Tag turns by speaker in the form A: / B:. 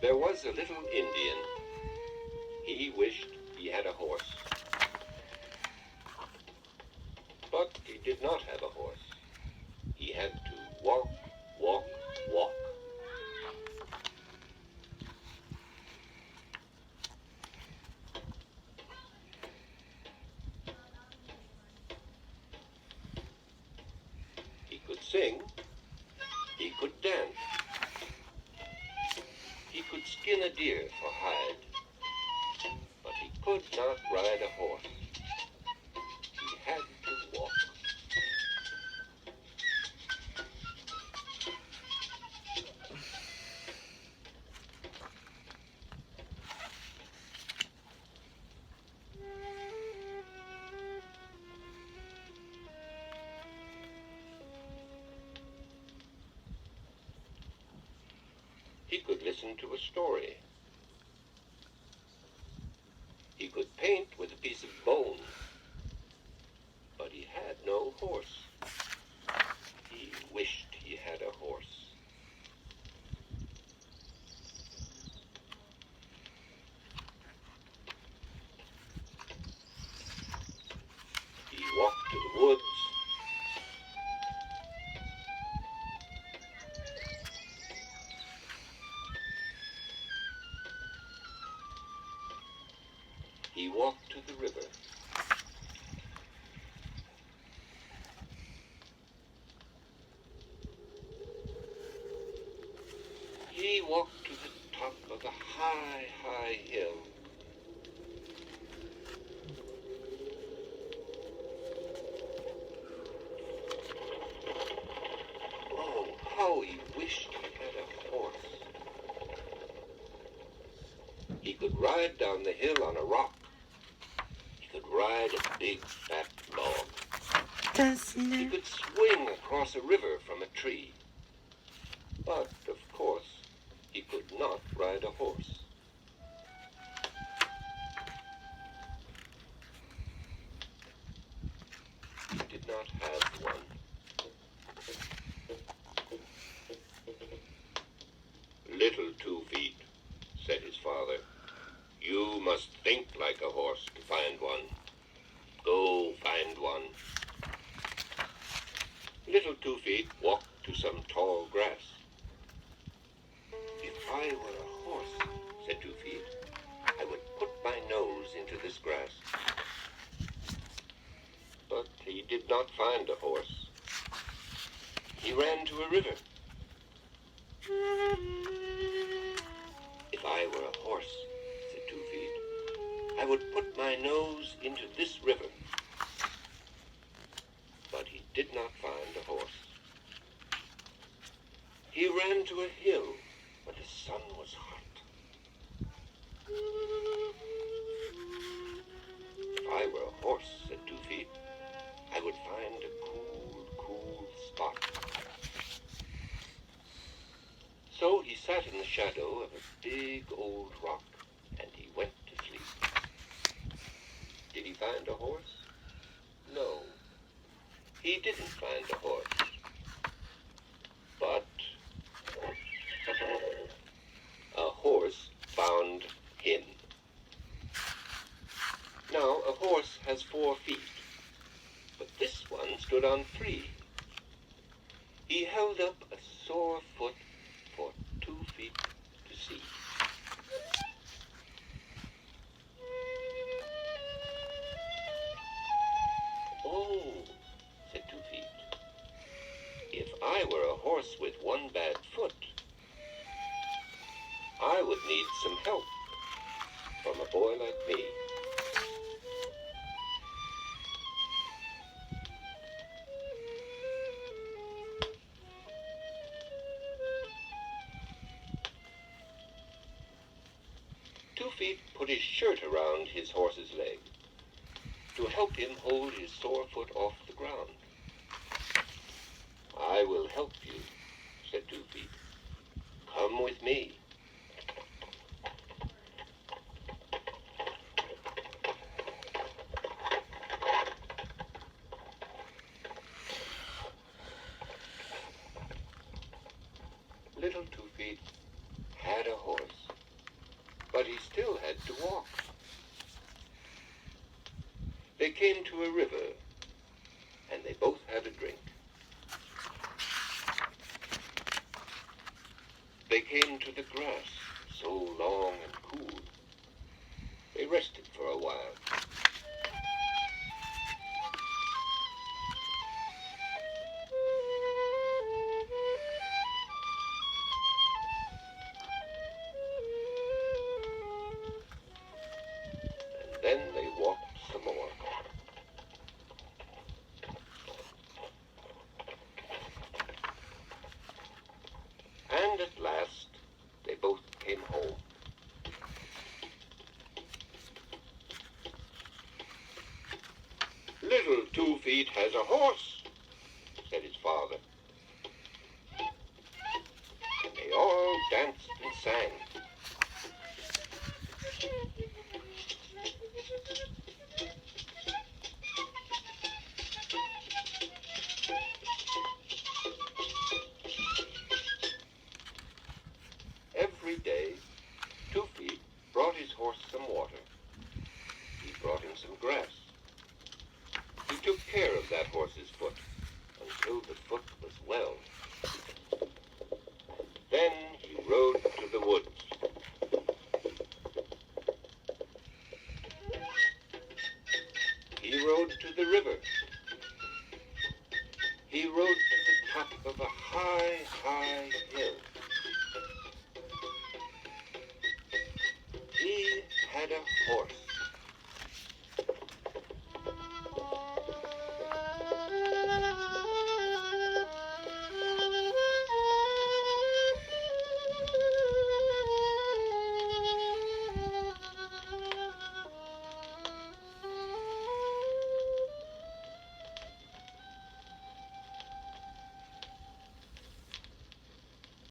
A: There was a little Indian. He wished he had a horse. But he did not have a horse. He had to walk, walk, walk. He could sing. He could dance. He could skin a deer for hide. But he could not ride a horse. He had to walk. He could listen to a story. He could paint with a piece of bone. But he had no horse. He wished he had a horse. He walked to the woods. He walked to the river. He walked to the top of a high, high hill. Oh, how he wished he had a horse. He could ride down the hill on a rock. He could ride a big, fat log. He could swing across a river from a tree. But, of course, he could not ride a horse. He did not have one. Little 2 Feet, said his father, you must think like a horse to find one. Go find one. Little 2 Feet walked to some tall grass. If I were a horse, said 2 Feet, I would put my nose into this grass. But he did not find a horse. He ran to a river. If I were a horse, said 2 Feet, I would put my nose into this river. But he did not find a horse. He ran to a hill where the sun was hot. If I were a horse, said 2 Feet, I would find a cool, cool spot. So he sat in the shadow of a big old rock, and he went to sleep. Did he find a horse? No, he didn't find a horse. But a horse found him. Now, a horse has 4 feet, but this one stood on 3. He held up a sore foot for 2 Feet to see. Oh, said 2 Feet, if I were a horse with 1 bad foot, I would need some help from a boy like me. Feet put his shirt around his horse's leg to help him hold his sore foot off the ground. I will help you, said 2 Feet. Come with me. Little 2 Feet had a horse. but he still had to walk. They came to a river, and they both had a drink. They came to the grass, so long and cool. They rested for a while. And then they walked some more. And at last, they both came home. Little 2 Feet has a horse, said his father. And they all danced and sang.